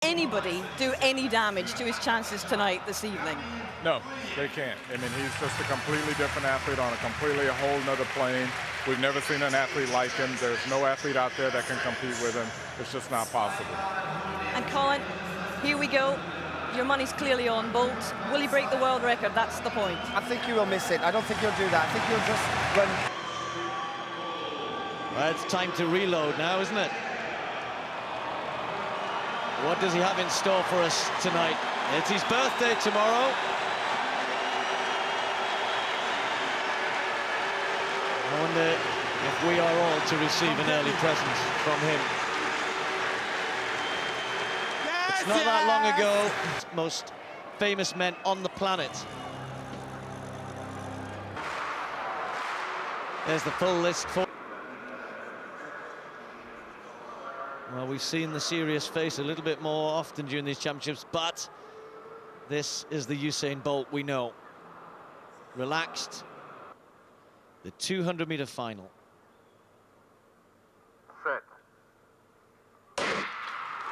anybody do any damage to his chances tonight, this evening? No, they can't. I mean, he's just a completely different athlete on a completely whole nother plane. We've never seen an athlete like him. There's no athlete out there that can compete with him. It's just not possible. And Colin, here we go. Your money's clearly on Bolt. Will he break the world record? That's the point. I think he will miss it. I don't think he'll do that. I think he'll just run. Well, it's time to reload now, isn't it? What does he have in store for us tonight? It's his birthday tomorrow. I wonder if we are all to receive an early present from him. It's not that long ago, most famous men on the planet. There's the full list for... Well, we've seen the serious face a little bit more often during these championships, but this is the Usain Bolt we know. Relaxed. The 200-meter final. Set.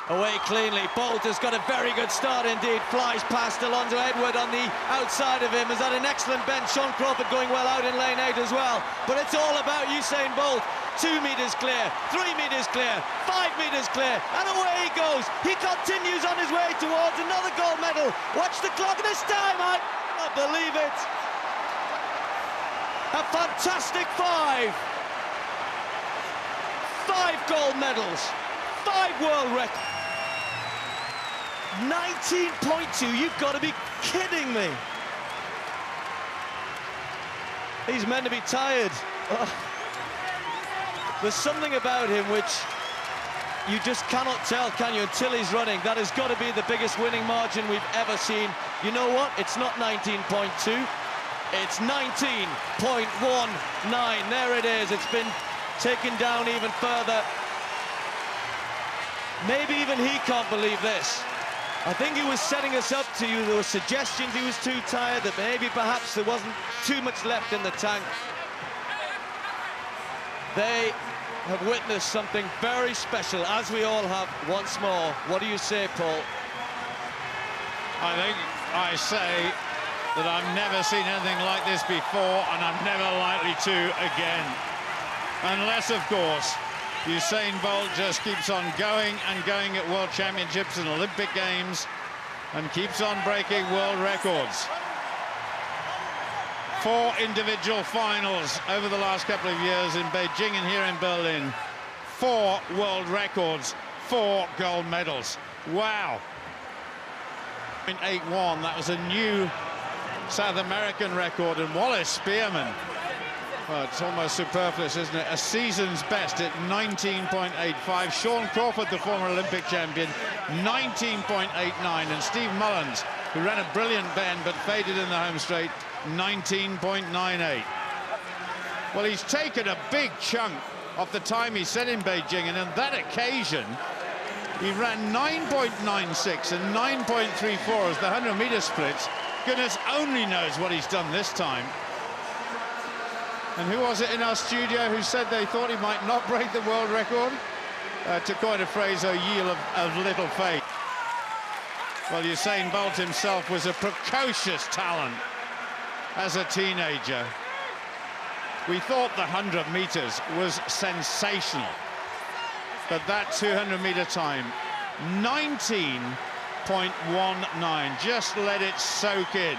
Away cleanly. Bolt has got a very good start indeed. Flies past Alonso Edward on the outside of him. Has had an excellent bend. Sean Crawford going well out in lane 8 as well. But it's all about Usain Bolt. 2 meters clear, 3 meters clear, 5 meters clear, and away he goes. He continues on his way towards another gold medal. Watch the clock this time. I cannot believe it. A fantastic 5. 5 gold medals, 5 world records. 19.2, you've got to be kidding me. He's meant to be tired. There's something about him which you just cannot tell, can you, until he's running. That has got to be the biggest winning margin we've ever seen. You know what? It's not 19.2. It's 19.19. There it is. It's been taken down even further. Maybe even he can't believe this. I think he was setting us up to you. There were suggestions he was too tired, that maybe perhaps there wasn't too much left in the tank. They have witnessed something very special, as we all have once more. What do you say, Paul? I think I say that I've never seen anything like this before, and I'm never likely to again. Unless, of course, Usain Bolt just keeps on going and going at World Championships and Olympic Games and keeps on breaking world records. 4 individual finals over the last couple of years in Beijing and here in Berlin. 4 world records, 4 gold medals. Wow. 8.1, that was a new South American record, and Wallace Spearman. Well, it's almost superfluous, isn't it? A season's best at 19.85. Sean Crawford, the former Olympic champion, 19.89. And Steve Mullins, who ran a brilliant bend but faded in the home straight, 19.98. Well, he's taken a big chunk of the time he set in Beijing, and on that occasion, he ran 9.96 and 9.34 as the 100-meter splits. Goodness only knows what he's done this time. And who was it in our studio who said they thought he might not break the world record? To coin a phrase, a yield of little faith. Well, Usain Bolt himself was a precocious talent as a teenager. We thought the 100 meters was sensational, but that 200-meter time, 19.19, just let it soak in.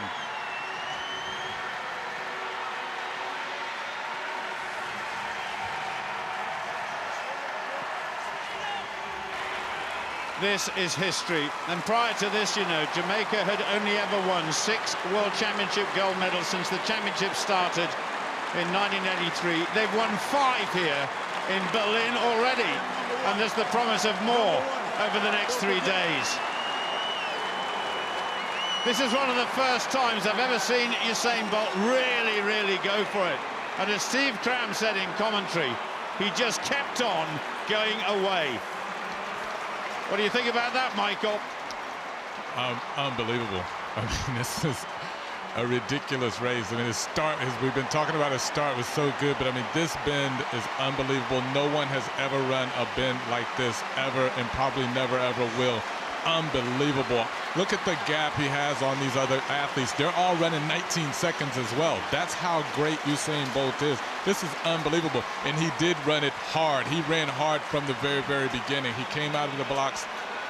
This is history, and prior to this, you know, Jamaica had only ever won 6 World Championship gold medals since the championship started in 1983. They've won 5 here in Berlin already, and there's the promise of more over the next 3 days. This is one of the first times I've ever seen Usain Bolt really go for it. And as Steve Cram said in commentary, he just kept on going away. What do you think about that, Michael? Unbelievable. I mean, this is a ridiculous race. I mean, his start, we've been talking about his start, was so good, but I mean, this bend is unbelievable. No one has ever run a bend like this ever, and probably never ever will. unbelievable. Look at the gap he has on these other athletes. They're all running 19 seconds as well. That's how great Usain Bolt is. This is unbelievable. And he did run it hard. He ran hard from the very, very beginning. He came out of the blocks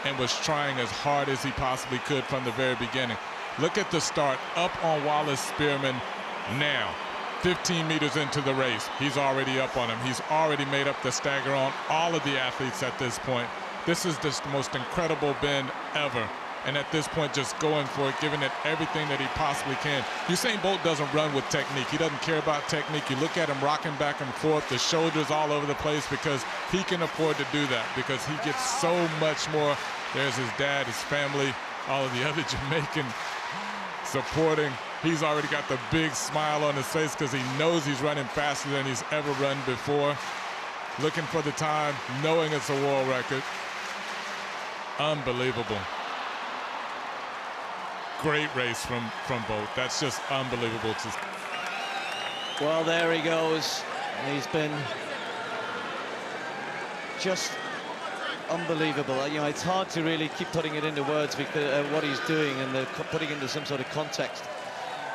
and was trying as hard as he possibly could from the very beginning. Look at the start, up on Wallace Spearman now. 15 meters into the race, he's already up on him. He's already made up the stagger on all of the athletes at this point. This is just the most incredible bend ever. And at this point, just going for it, giving it everything that he possibly can. Usain Bolt doesn't run with technique. He doesn't care about technique. You look at him rocking back and forth, the shoulders all over the place, because he can afford to do that, because he gets so much more. There's his dad, his family, all of the other Jamaican supporting. He's already got the big smile on his face because he knows he's running faster than he's ever run before. Looking for the time, knowing it's a world record. Unbelievable. Great race from Bolt. That's just unbelievable. Well, there he goes. He's been just unbelievable. You know, it's hard to really keep putting it into words because what he's doing and putting it into some sort of context.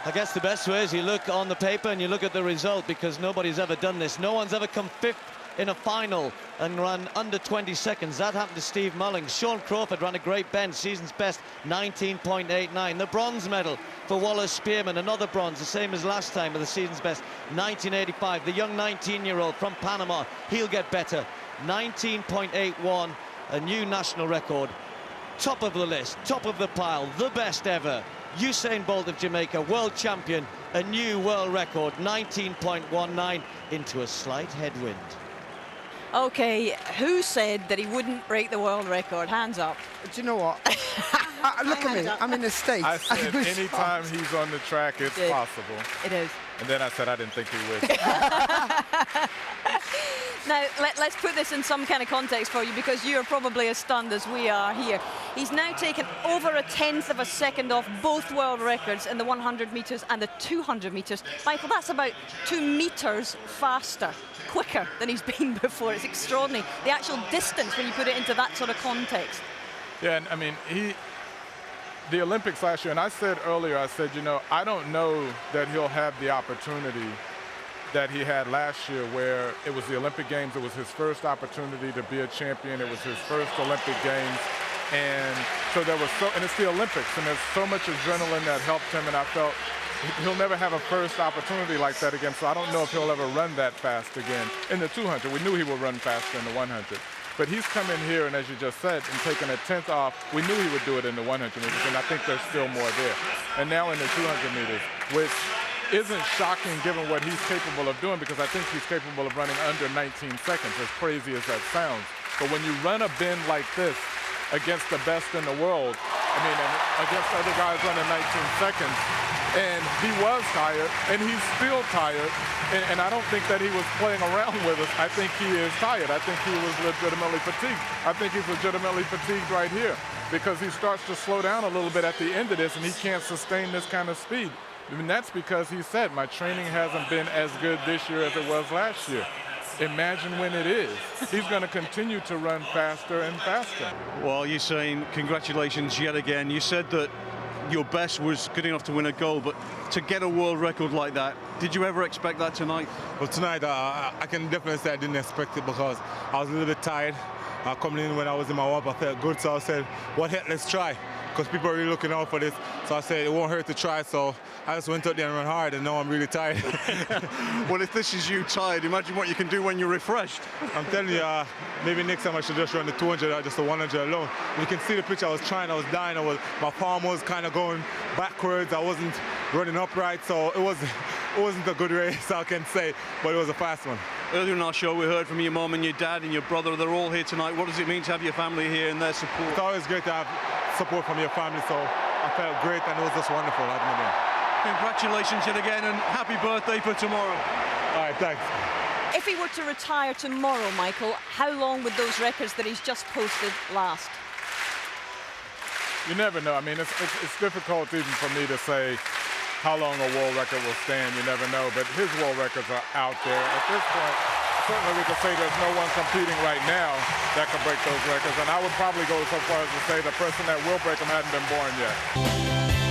I guess the best way is you look on the paper and you look at the result, because nobody's ever done this. No one's ever come fifth in a final and run under 20 seconds. That happened to Steve Mullings. Sean Crawford ran a great bend, season's best, 19.89. The bronze medal for Wallace Spearman, another bronze, the same as last time with the season's best, 1985. The young 19-year-old from Panama, he'll get better, 19.81, a new national record. Top of the list, top of the pile, the best ever. Usain Bolt of Jamaica, world champion, a new world record, 19.19, into a slight headwind. Okay, who said that he wouldn't break the world record? Hands up. Do you know what? Look at me. I'm in the States. I said anytime he's on the track, it's possible. It is. And then I said I didn't think he would. Now, let's put this in some kind of context for you, because you're probably as stunned as we are here. He's now taken over a 1/10 of a second off both world records in the 100 meters and the 200 meters. Michael, that's about 2 meters faster, quicker than he's been before. It's extraordinary. The actual distance, when you put it into that sort of context. Yeah, and I mean, the Olympics last year, and I said earlier, I said, you know, I don't know that he'll have the opportunity that he had last year, where it was the Olympic Games. It was his first opportunity to be a champion. It was his first Olympic Games. And so there was and it's the Olympics, and there's so much adrenaline that helped him, and I felt he'll never have a first opportunity like that again, so I don't know if he'll ever run that fast again. In the 200, we knew he would run faster in the 100. But he's come in here, and as you just said, and taken a 10th off. We knew he would do it in the 100 meters, and I think there's still more there. And now in the 200 meters, which isn't shocking given what he's capable of doing, because I think he's capable of running under 19 seconds, as crazy as that sounds. But when you run a bend like this against the best in the world, I mean, and against other guys running 19 seconds, and he was tired, and he's still tired, and I don't think that he was playing around with us. I think he is tired. I think he was legitimately fatigued. I think he's legitimately fatigued right here, because he starts to slow down a little bit at the end of this, and he can't sustain this kind of speed. And that's because he said, my training hasn't been as good this year as it was last year. Imagine when it is. He's going to continue to run faster and faster. Well, Usain, congratulations yet again. You said that your best was good enough to win a gold, but to get a world record like that, did you ever expect that tonight? Well, tonight, I can definitely say I didn't expect it, because I was a little bit tired. Coming in when I was in my warm-up, I felt good, so I said, what heck, let's try. Because people are really looking out for this. So I said, it won't hurt to try. So I just went out there and ran hard, and now I'm really tired. Well, if this is you tired, imagine what you can do when you're refreshed. I'm telling you, maybe next time I should just run the 200 or just the 100 alone. You can see the picture. I was trying, I was dying. My palm was kind of going backwards. I wasn't running upright. So it wasn't a good race, I can say, but it was a fast one. Earlier in our show, we heard from your mom and your dad and your brother. They're all here tonight. What does it mean to have your family here and their support? It's always great to have support from your family, so I felt great, and it was just wonderful having them here. Congratulations yet again, and happy birthday for tomorrow. All right, thanks. If he were to retire tomorrow, Michael, how long would those records that he's just posted last? You never know. I mean, it's difficult even for me to say how long a world record will stand. You never know. But his world records are out there. At this point, certainly we could say there's no one competing right now that can break those records. And I would probably go so far as to say the person that will break them hadn't been born yet.